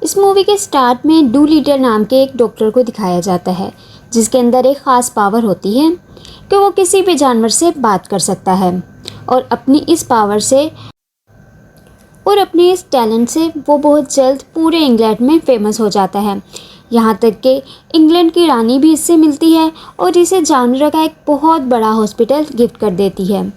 इस मूवी के स्टार्ट में डू लिटिल नाम के एक डॉक्टर को दिखाया जाता है जिसके अंदर एक ख़ास पावर होती है कि वो किसी भी जानवर से बात कर सकता है और अपनी इस पावर से और अपने इस टैलेंट से वो बहुत जल्द पूरे इंग्लैंड में फेमस हो जाता है। यहाँ तक कि इंग्लैंड की रानी भी इससे मिलती है और इसे जानवरों का एक बहुत बड़ा हॉस्पिटल गिफ्ट कर देती है।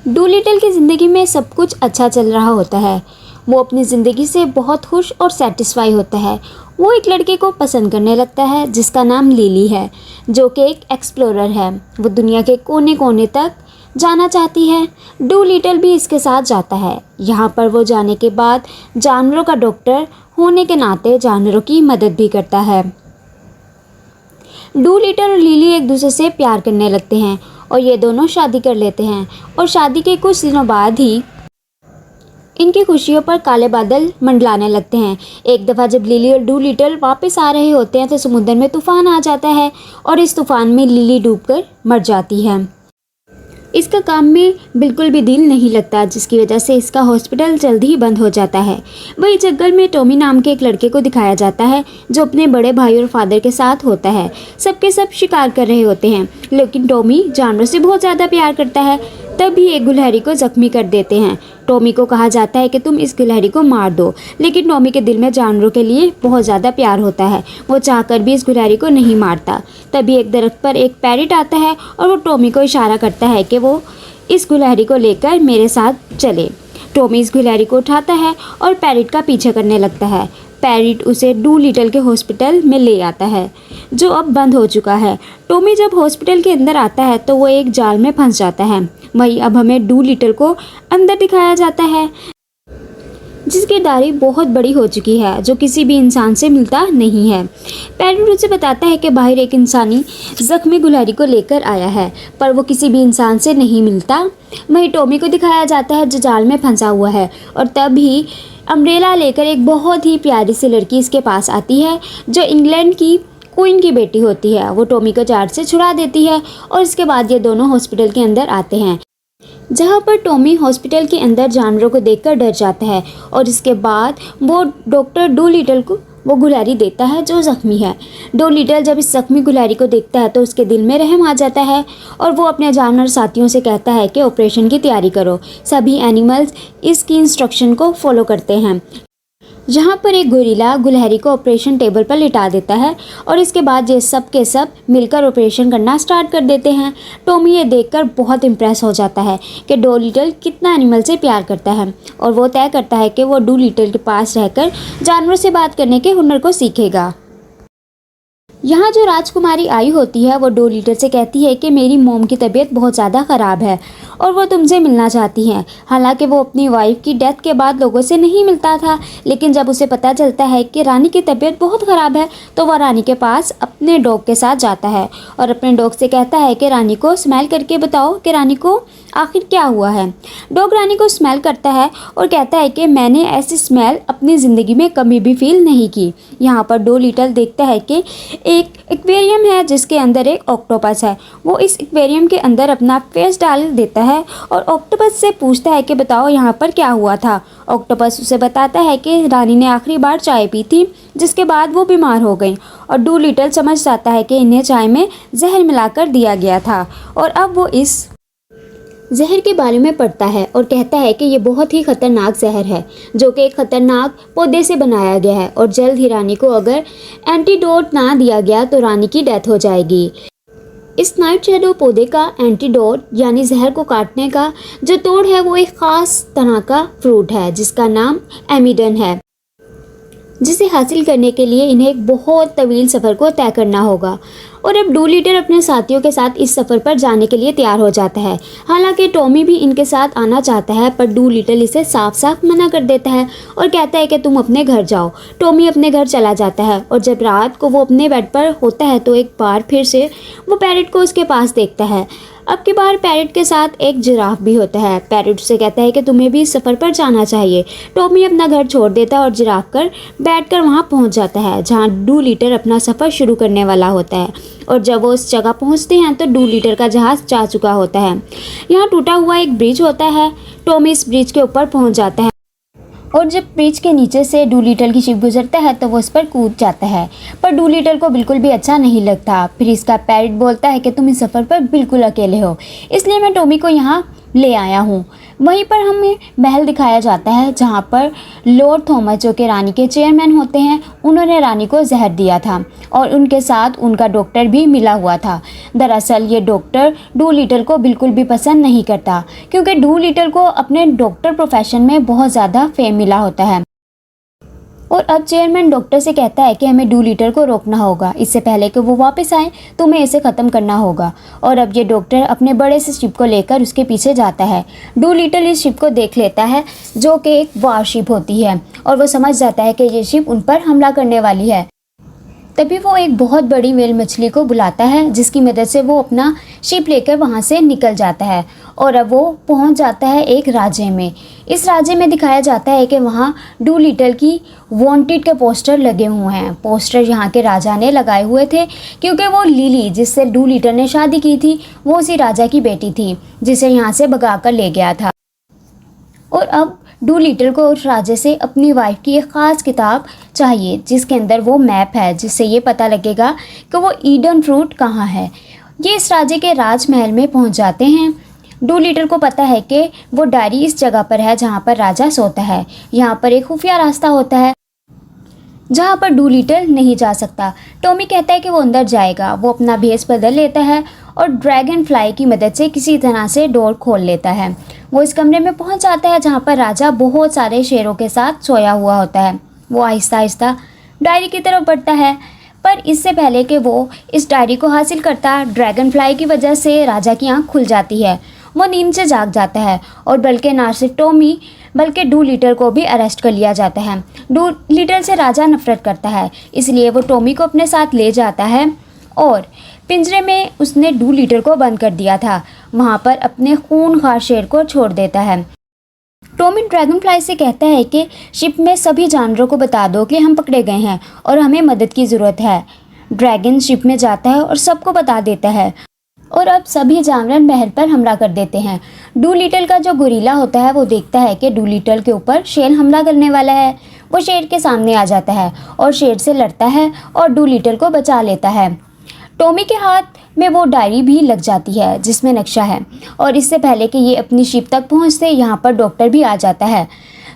डू लिटिल की ज़िंदगी में सब कुछ अच्छा चल रहा होता है। वो अपनी ज़िंदगी से बहुत खुश और सेटिस्फाई होता है। वो एक लड़के को पसंद करने लगता है जिसका नाम लिली है, जो कि एक एक्सप्लोरर है। वो दुनिया के कोने कोने तक जाना चाहती है। डू लिटिल भी इसके साथ जाता है। यहाँ पर वो जाने के बाद जानवरों का डॉक्टर होने के नाते जानवरों की मदद भी करता है। डू लिटिल और लिली एक दूसरे से प्यार करने लगते हैं और ये दोनों शादी कर लेते हैं और शादी के कुछ दिनों बाद ही इनकी खुशियों पर काले बादल मंडलाने लगते हैं। एक दफ़ा जब लिली और डू लिटिल वापस आ रहे होते हैं तो समुद्र में तूफान आ जाता है और इस तूफान में लिली डूबकर मर जाती है। इसका काम में बिल्कुल भी दिल नहीं लगता, जिसकी वजह से इसका हॉस्पिटल जल्द ही बंद हो जाता है। वही जंगल में टॉमी नाम के एक लड़के को दिखाया जाता है जो अपने बड़े भाई और फादर के साथ होता है। सबके सब शिकार कर रहे होते हैं, लेकिन टॉमी जानवरों से बहुत ज़्यादा प्यार करता है। तभी एक गिलहरी को जख्मी कर देते हैं। टॉमी को कहा जाता है कि तुम इस गिलहरी को मार दो, लेकिन टॉमी के दिल में जानवरों के लिए बहुत ज़्यादा प्यार होता है। वो चाहकर भी इस गिलहरी को नहीं मारता। तभी एक दरख्त पर एक पैरट आता है और वो टॉमी को इशारा करता है कि वो इस गिलहरी को लेकर मेरे साथ चले। टॉमी इस गिलहरी को उठाता है और पैरट का पीछे करने लगता है। पैरट उसे डू लिटिल के हॉस्पिटल में ले आता है जो अब बंद हो चुका है। टॉमी जब हॉस्पिटल के अंदर आता है तो वो एक जाल में फंस जाता है। वहीं अब हमें डू लिटिल को अंदर दिखाया जाता है जिसकी दाढ़ी बहुत बड़ी हो चुकी है, जो किसी भी इंसान से मिलता नहीं है। पैरट उसे बताता है कि बाहर एक इंसानी जख्मी गिलहरी को लेकर आया है, पर वो किसी भी इंसान से नहीं मिलता। वहीं टॉमी को दिखाया जाता है जो जाल में फंसा हुआ है और तभी अम्ब्रेला लेकर एक बहुत ही प्यारी सी लड़की इसके पास आती है जो इंग्लैंड की क्वीन की बेटी होती है। वो टॉमी को जाल से छुड़ा देती है और इसके बाद ये दोनों हॉस्पिटल के अंदर आते हैं, जहाँ पर टॉमी हॉस्पिटल के अंदर जानवरों को देखकर डर जाता है और इसके बाद वो डॉक्टर डू लिटिल को वो गिलहरी देता है जो ज़ख्मी है। डू लिटिल जब इस ज़ख्मी गिलहरी को देखता है तो उसके दिल में रहम आ जाता है और वो अपने जानवर साथियों से कहता है कि ऑपरेशन की तैयारी करो। सभी एनिमल्स इसकी इंस्ट्रक्शन को फॉलो करते हैं। जहाँ पर एक गोरिल्ला गिलहरी को ऑपरेशन टेबल पर लिटा देता है और इसके बाद ये सब के सब मिलकर ऑपरेशन करना स्टार्ट कर देते हैं। टॉमी ये देखकर बहुत इम्प्रेस हो जाता है कि डू लिटिल कितना एनिमल से प्यार करता है और वो तय करता है कि वो डू लिटिल के पास रहकर जानवरों से बात करने के हुनर को सीखेगा। यहाँ जो राजकुमारी आई होती है वो डू लिटिल से कहती है कि मेरी मोम की तबीयत बहुत ज़्यादा ख़राब है और वो तुमसे मिलना चाहती हैं। हालांकि वो अपनी वाइफ की डेथ के बाद लोगों से नहीं मिलता था, लेकिन जब उसे पता चलता है कि रानी की तबीयत बहुत ख़राब है तो वह रानी के पास अपने डॉग के साथ जाता है और अपने डॉग से कहता है कि रानी को स्मेल करके बताओ कि रानी को आखिर क्या हुआ है। डॉग रानी को स्मेल करता है और कहता है कि मैंने ऐसी स्मेल अपनी ज़िंदगी में कभी भी फील नहीं की। यहाँ पर डू लिटिल देखता है कि एक एक्वेरियम है जिसके अंदर एक ऑक्टोपस है। वो इस एक्वेरियम के अंदर अपना फेस डाल देता है और ऑक्टोपस से पूछता है कि बताओ यहाँ पर क्या हुआ था। ऑक्टोपस उसे बताता है कि रानी ने आखिरी बार चाय पी थी जिसके बाद वो बीमार हो गई और डू लिटिल समझ जाता है कि इन्हें चाय में जहर मिलाकर दिया गया था और अब वो इस जहर के बारे में पढ़ता है और कहता है कि ये बहुत ही ख़तरनाक जहर है जो कि एक ख़तरनाक पौधे से बनाया गया है और जल्द ही रानी को अगर एंटीडोट ना दिया गया तो रानी की डेथ हो जाएगी। इस नाइट शैडो पौधे का एंटीडोट यानी जहर को काटने का जो तोड़ है वो एक ख़ास तरह का फ्रूट है जिसका नाम एमिडन है, जिसे हासिल करने के लिए इन्हें एक बहुत तवील सफ़र को तय करना होगा। और अब डू लिटिल अपने साथियों के साथ इस सफ़र पर जाने के लिए तैयार हो जाता है। हालांकि टॉमी भी इनके साथ आना चाहता है, पर डू लिटिल इसे साफ साफ मना कर देता है और कहता है कि तुम अपने घर जाओ। टॉमी अपने घर चला जाता है और जब रात को वो अपने बेड पर होता है तो एक बार फिर से वो पैरट को उसके पास देखता है। अब की बार पैरट के साथ एक जिराफ भी होता है। पैरट से कहता है कि तुम्हें भी इस सफ़र पर जाना चाहिए। टॉमी अपना घर छोड़ देता है और जिराफ कर बैठकर वहाँ पहुँच जाता है जहाँ डू लिटिल अपना सफ़र शुरू करने वाला होता है। और जब वो उस जगह पहुँचते हैं तो डू लिटिल का जहाज़ जा चुका होता है। यहाँ टूटा हुआ एक ब्रिज होता है। टॉमी इस ब्रिज के ऊपर पहुँच जाता है और जब ब्रिज के नीचे से डूलिटल की शिप गुजरता है तो वो उस पर कूद जाता है, पर डूलिटल को बिल्कुल भी अच्छा नहीं लगता। फिर इसका पैरट बोलता है कि तुम इस सफ़र पर बिल्कुल अकेले हो, इसलिए मैं टॉमी को यहाँ ले आया हूँ। वहीं पर हमें महल दिखाया जाता है जहाँ पर लॉर्ड थॉमस, जो कि रानी के चेयरमैन होते हैं, उन्होंने रानी को जहर दिया था और उनके साथ उनका डॉक्टर भी मिला हुआ था। दरअसल ये डॉक्टर डूलिटल को बिल्कुल भी पसंद नहीं करता, क्योंकि डूलिटल को अपने डॉक्टर प्रोफेशन में बहुत ज़्यादा फेम मिला होता है। और अब चेयरमैन डॉक्टर से कहता है कि हमें डूलिटल को रोकना होगा, इससे पहले कि वो वापस आए तो हमें इसे ख़त्म करना होगा। और अब ये डॉक्टर अपने बड़े से शिप को लेकर उसके पीछे जाता है। डूलिटल इस शिप को देख लेता है, जो कि एक वार शिप होती है, और वो समझ जाता है कि ये शिप उन पर हमला करने वाली है। तभी वो एक बहुत बड़ी व्हेल मछली को बुलाता है, जिसकी मदद से वो अपना शिप लेकर वहाँ से निकल जाता है। और अब वो पहुँच जाता है एक राज्य में। इस राज्य में दिखाया जाता है कि वहाँ डूलिटल की वांटेड के पोस्टर लगे हुए हैं। पोस्टर यहाँ के राजा ने लगाए हुए थे, क्योंकि वो लिली, जिससे डूलिटल ने शादी की थी, वो उसी राजा की बेटी थी, जिसे यहाँ से भगा कर ले गया था। और अब डूलिटल को उस राजा से अपनी वाइफ की एक ख़ास किताब चाहिए, जिसके अंदर वो मैप है, जिससे ये पता लगेगा कि वो ईडन फ्रूट कहाँ है। ये इस राजा के राजमहल में पहुंच जाते हैं। डूलिटल को पता है कि वो डायरी इस जगह पर है जहाँ पर राजा सोता है। यहाँ पर एक खुफिया रास्ता होता है जहाँ पर डूलिटल नहीं जा सकता। टॉमी कहता है कि वो अंदर जाएगा। वो अपना भेष बदल लेता है और ड्रैगन फ्लाई की मदद से किसी तरह से डोर खोल लेता है। वो इस कमरे में पहुंच जाता है जहाँ पर राजा बहुत सारे शेरों के साथ सोया हुआ होता है। वो आहिस्ता आहिस्ता डायरी की तरफ बढ़ता है, पर इससे पहले कि वो इस डायरी को हासिल करता, ड्रैगन फ्लाई की वजह से राजा की आँख खुल जाती है। वो नींद से जाग जाता है और बल्कि ना सिर्फ टॉमी बल्कि डूलिटल को भी अरेस्ट कर लिया जाता है। डूलिटल से राजा नफरत करता है, इसलिए वो टॉमी को अपने साथ ले जाता है और पिंजरे में उसने डूलिटल को बंद कर दिया था, वहाँ पर अपने खूनखार शेर को छोड़ देता है। टॉमी ड्रैगन फ्लाई से कहता है कि शिप में सभी जानवरों को बता दो कि हम पकड़े गए हैं और हमें मदद की ज़रूरत है। ड्रैगन शिप में जाता है और सबको बता देता है, और अब सभी जानवर महल पर हमला कर देते हैं। डूलिटल का जो गोरिल्ला होता है वो देखता है कि डूलिटल के ऊपर शेर हमला करने वाला है। वो शेर के सामने आ जाता है और शेर से लड़ता है और डूलिटल को बचा लेता है। टॉमी के हाथ में वो डायरी भी लग जाती है जिसमें नक्शा है, और इससे पहले कि ये अपनी शिप तक पहुंचते यहाँ पर डॉक्टर भी आ जाता है,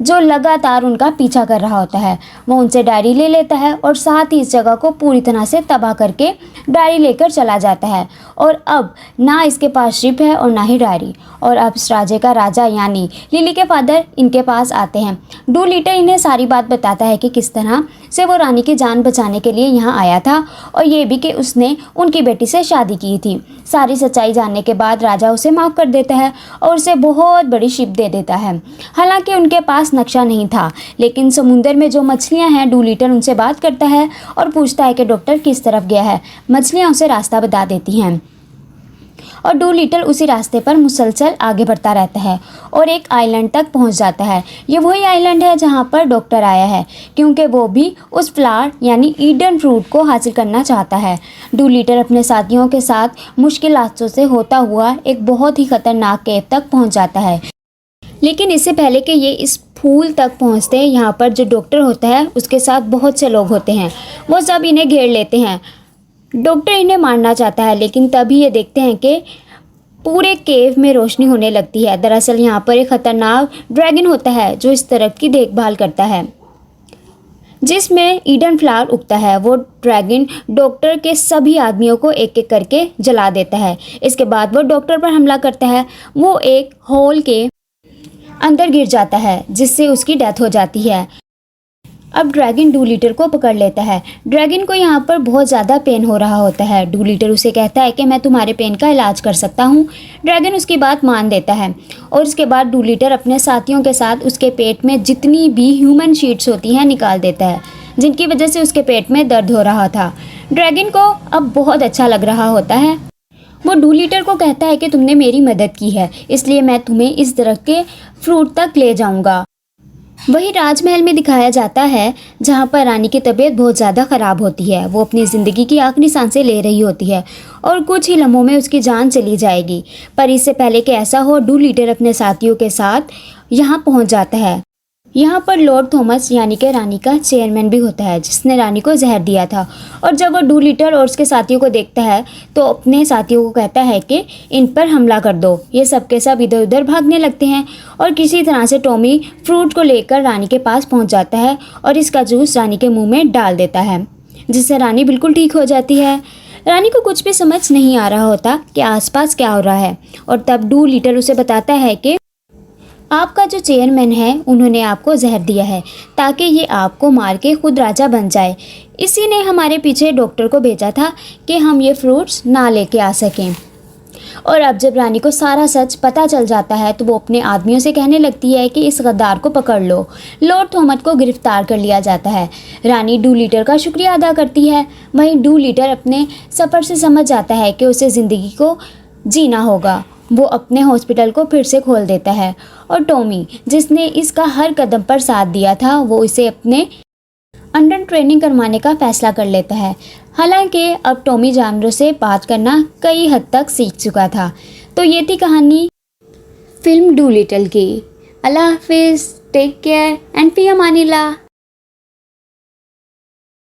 जो लगातार उनका पीछा कर रहा होता है। वो उनसे डायरी ले लेता है और साथ ही इस जगह को पूरी तरह से तबाह करके डायरी लेकर चला जाता है। और अब ना इसके पास शिप है और ना ही डायरी। और अब इस राज्य का राजा यानी लिली के फादर इनके पास आते हैं। डूलिटल इन्हें सारी बात बताता है कि किस तरह से वो रानी की जान बचाने के लिए यहाँ आया था, और ये भी कि उसने उनकी बेटी से शादी की थी। सारी सच्चाई जानने के बाद राजा उसे माफ़ कर देता है और उसे बहुत बड़ी शिप दे देता है। हालांकि उनके पास नक्शा नहीं था, लेकिन समुंदर में जो मछलियां हैं, डूलिटल उनसे बात करता है और पूछता है कि डॉक्टर किस तरफ गया है। मछलियां उसे रास्ता बता देती हैं और डूलिटल उसी रास्ते पर मुसलसल आगे बढ़ता रहता है और एक आइलैंड तक पहुंच जाता है। ये वही आइलैंड है जहां पर डॉक्टर आया है, क्योंकि वो भी उस फ्लावर यानी ईडन फ्रूट को हासिल करना चाहता है। डूलिटल अपने साथियों के साथ मुश्किल रास्तों से होता हुआ एक बहुत ही खतरनाक केव तक पहुंच जाता है। लेकिन इससे पहले कि ये इस फूल तक पहुंचते हैं, यहाँ पर जो डॉक्टर होता है उसके साथ बहुत से लोग होते हैं। वो सब इन्हें घेर लेते हैं। डॉक्टर इन्हें मारना चाहता है, लेकिन तभी ये देखते हैं कि पूरे केव में रोशनी होने लगती है। दरअसल यहाँ पर एक खतरनाक ड्रैगन होता है जो इस तरफ की देखभाल करता है, जिसमें ईडन फ्लावर उगता है। वो ड्रैगन डॉक्टर के सभी आदमियों को एक एक करके जला देता है। इसके बाद वो डॉक्टर पर हमला करता है। वो एक होल के अंदर गिर जाता है, जिससे उसकी डेथ हो जाती है। अब ड्रैगन डूलिटल को पकड़ लेता है। ड्रैगन को यहाँ पर बहुत ज़्यादा पेन हो रहा होता है। डूलिटल उसे कहता है कि मैं तुम्हारे पेन का इलाज कर सकता हूँ। ड्रैगन उसकी बात मान देता है और उसके बाद डूलिटल अपने साथियों के साथ उसके पेट में जितनी भी ह्यूमन शीट्स होती हैं निकाल देता है, जिनकी वजह से उसके पेट में दर्द हो रहा था। ड्रैगन को अब बहुत अच्छा लग रहा होता है। वो डूलिटल को कहता है कि तुमने मेरी मदद की है, इसलिए मैं तुम्हें इस दरख्त के फ्रूट तक ले जाऊंगा। वही राजमहल में दिखाया जाता है जहाँ पर रानी की तबीयत बहुत ज़्यादा ख़राब होती है। वो अपनी ज़िंदगी की आखिरी सांसें ले रही होती है और कुछ ही लम्हों में उसकी जान चली जाएगी। पर इससे पहले कि ऐसा हो, डूलिटल अपने साथियों के साथ यहाँ पहुँच जाता है। यहाँ पर लॉर्ड थॉमस यानी कि रानी का चेयरमैन भी होता है, जिसने रानी को जहर दिया था। और जब वो डूलिटल और उसके साथियों को देखता है तो अपने साथियों को कहता है कि इन पर हमला कर दो। ये सब के सब इधर उधर भागने लगते हैं और किसी तरह से टॉमी फ्रूट को लेकर रानी के पास पहुँच जाता है और इसका जूस रानी के मुँह में डाल देता है, जिससे रानी बिल्कुल ठीक हो जाती है। रानी को कुछ भी समझ नहीं आ रहा होता कि आसपास क्या हो रहा है, और तब डूलिटल उसे बताता है कि आपका जो चेयरमैन है उन्होंने आपको जहर दिया है ताकि ये आपको मार के खुद राजा बन जाए। इसी ने हमारे पीछे डॉक्टर को भेजा था कि हम ये फ्रूट्स ना लेके आ सकें। और अब जब रानी को सारा सच पता चल जाता है तो वो अपने आदमियों से कहने लगती है कि इस गद्दार को पकड़ लो। लॉर्ड थॉमस को गिरफ्तार कर लिया जाता है। रानी डूलिटल का शुक्रिया अदा करती है। वहीं डूलिटल अपने सफ़र से समझ जाता है कि उसे ज़िंदगी को जीना होगा। वो अपने हॉस्पिटल को फिर से खोल देता है और टॉमी, जिसने इसका हर कदम पर साथ दिया था, वो इसे अपने अंडर ट्रेनिंग करवाने का फैसला कर लेता है। हालांकि अब टॉमी जानवरों से बात करना कई हद तक सीख चुका था। तो ये थी कहानी फिल्म डूलिटल की। अल्लाह हाफिज़, टेक केयर एंड फी अमानिल्लाह।